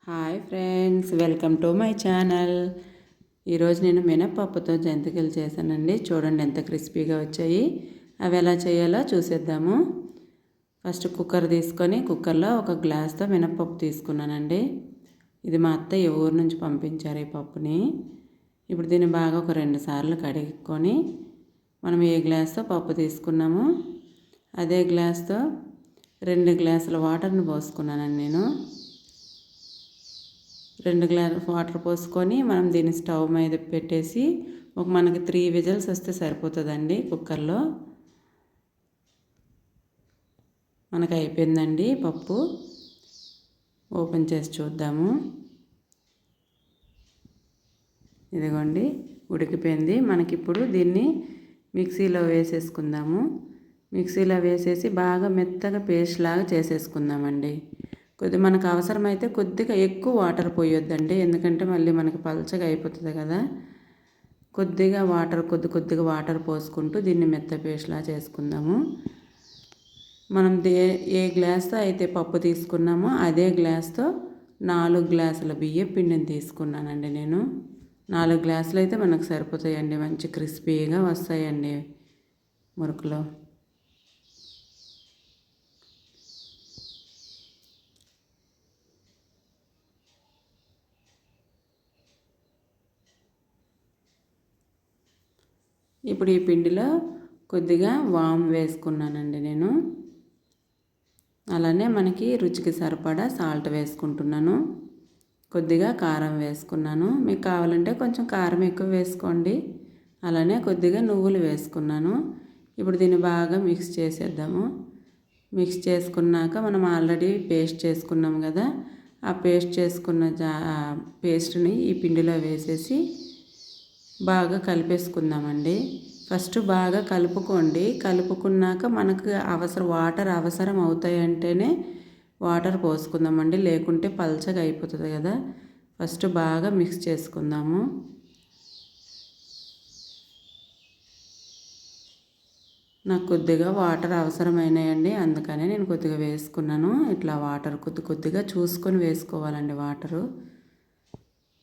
Hi friends, welcome to my channel. ఈరోజు నేను మినపప్పుతో జంతికలు చేశానండి. చూడండి ఎంత క్రిస్పీగా వచ్చాయి. అవి ఎలా చేయాలో చూసేద్దాము. ఫస్ట్ కుక్కర్ తీసుకొని కుక్కర్లో ఒక గ్లాస్తో మినపప్పు తీసుకున్నానండి. ఇది మా అత్తయ్య ఊరు నుంచి పంపించారు ఈ పప్పుని. ఇప్పుడు దీన్ని బాగా ఒక 2 సార్లు కడుక్కొని మనం ఏ గ్లాస్తో పప్పు తీసుకున్నామో అదే గ్లాస్తో 2 గ్లాసుల వాటర్ని పోసుకున్నానండి నేను. 2 గ్లాస్ వాటర్ పోసుకొని మనం దీన్ని స్టవ్ మీద పెట్టేసి మనకి 3 విజిల్స్ వస్తే సరిపోతుందండి. కుక్కర్లో మనకు అయిపోయిందండి పప్పు. ఓపెన్ చేసి చూద్దాము. ఇదిగోండి ఉడికిపోయింది. మనకిప్పుడు దీన్ని మిక్సీలో వేసేసుకుందాము. మిక్సీలో వేసేసి బాగా మెత్తగా పేస్ట్ లాగా చేసేసుకుందామండి. మనకు అవసరమైతే కొద్దిగా ఎక్కువ వాటర్ పోయొద్దండి, ఎందుకంటే మళ్ళీ మనకి పలచగా అయిపోతుంది కదా. కొద్దిగా కొద్దిగా వాటర్ పోసుకుంటూ దీన్ని మెత్త పేస్ట్లా చేసుకుందాము. మనం ఏ గ్లాస్తో అయితే పప్పు తీసుకున్నామో అదే గ్లాస్తో 4 గ్లాసుల బియ్యం పిండిని తీసుకున్నానండి నేను. 4 గ్లాసులు అయితే మనకు సరిపోతాయండి. మంచి క్రిస్పీగా వస్తాయండి మురుకులో. ఇప్పుడు ఈ పిండిలో కొద్దిగా వాము వేసుకున్నానండి నేను. అలానే మనకి రుచికి సరిపడా సాల్ట్ వేసుకుంటున్నాను. కొద్దిగా కారం వేసుకున్నాను. మీకు కావాలంటే కొంచెం కారం ఎక్కువ వేసుకోండి. అలానే కొద్దిగా నువ్వులు వేసుకున్నాను. ఇప్పుడు దీన్ని బాగా మిక్స్ చేసేద్దాము. మిక్స్ చేసుకున్నాక మనం ఆల్రెడీ పేస్ట్ చేసుకున్నాం కదా, ఆ పేస్ట్ చేసుకున్న పేస్ట్ని ఈ పిండిలో వేసేసి బాగా కలిపేసుకుందామండి. ఫస్ట్ బాగా కలుపుకోండి. కలుపుకున్నాక మనకు వాటర్ అవసరం అవుతాయంటేనే వాటర్ పోసుకుందామండి, లేకుంటే పల్చగా అయిపోతుంది కదా. ఫస్ట్ బాగా మిక్స్ చేసుకుందాము. నాకు కొద్దిగా వాటర్ అవసరమైనాయండి, అందుకనే నేను కొద్దిగా వేసుకున్నాను. ఇట్లా వాటర్ కొద్దిగా చూసుకొని వేసుకోవాలండి. వాటరు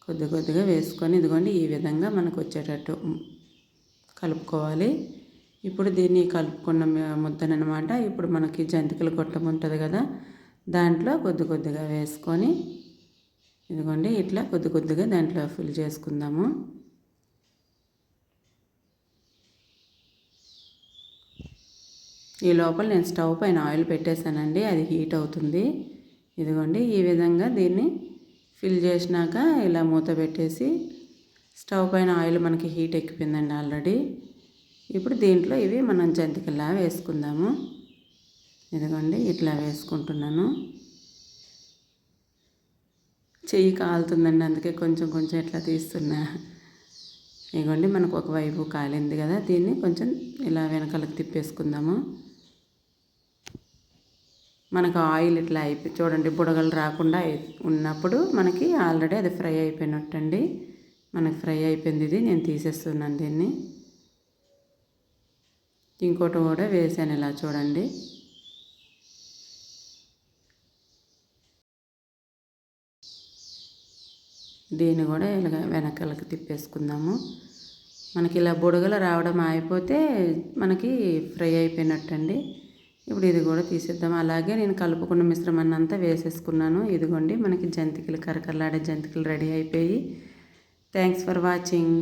కొద్దిగా వేసుకొని ఇదిగోండి ఈ విధంగా మనకు వచ్చేటట్టు కలుపుకోవాలి. ఇప్పుడు దీన్ని కలుపుకున్న ముద్దనమాట ఇప్పుడు మనకి జంతికలు గొట్టం ఉంటుంది కదా, దాంట్లో కొద్దిగా వేసుకొని ఇదిగోండి ఇట్లా కొద్దిగా దాంట్లో ఫిల్ చేసుకుందాము. ఈ లోపల నేను స్టవ్ పైన ఆయిల్ పెట్టేశానండి, అది హీట్ అవుతుంది. ఇదిగోండి ఈ విధంగా దీన్ని ఫిల్ చేసినాక ఇలా మూత పెట్టేసి స్టవ్ పైన ఆయిల్ మనకి హీట్ ఎక్కిపోయిందండి ఆల్రెడీ. ఇప్పుడు దీంట్లో ఇవి మనం జంతికల్లా వేసుకుందాము. ఇదిగోండి ఇట్లా వేసుకుంటున్నాను. చెయ్యి కాలుతుందండి, అందుకే కొంచెం ఇట్లా తీస్తున్నా. ఇదిగోండి మనకు ఒకవైపు కాలింది కదా, దీన్ని కొంచెం ఇలా వెనకాలకు తిప్పేసుకుందాము. మనకు ఆయిల్ ఇట్లా చూడండి బుడగలు రాకుండా ఉన్నప్పుడు మనకి ఆల్రెడీ అది ఫ్రై అయిపోయినట్టండి. మనకి ఫ్రై అయిపోయింది. ఇది నేను తీసేస్తున్నాను దీన్ని. ఇంకోటి కూడా వేసాను ఇలా చూడండి. దీన్ని కూడా ఇలాగ వెనకాలకి తిప్పేసుకుందాము. మనకి ఇలా బుడగలు రావడం ఆగిపోతే మనకి ఫ్రై అయిపోయినట్టండి. ఇప్పుడు ఇది కూడా తీసేద్దాం. అలాగే నేను కలుపుకున్న మిశ్రమాన్ని అంతా వేసేసుకున్నాను. ఇదిగోండి మనకి జంతికలు కరకరలాడే జంతికలు రెడీ అయిపోయి. Thanks for watching.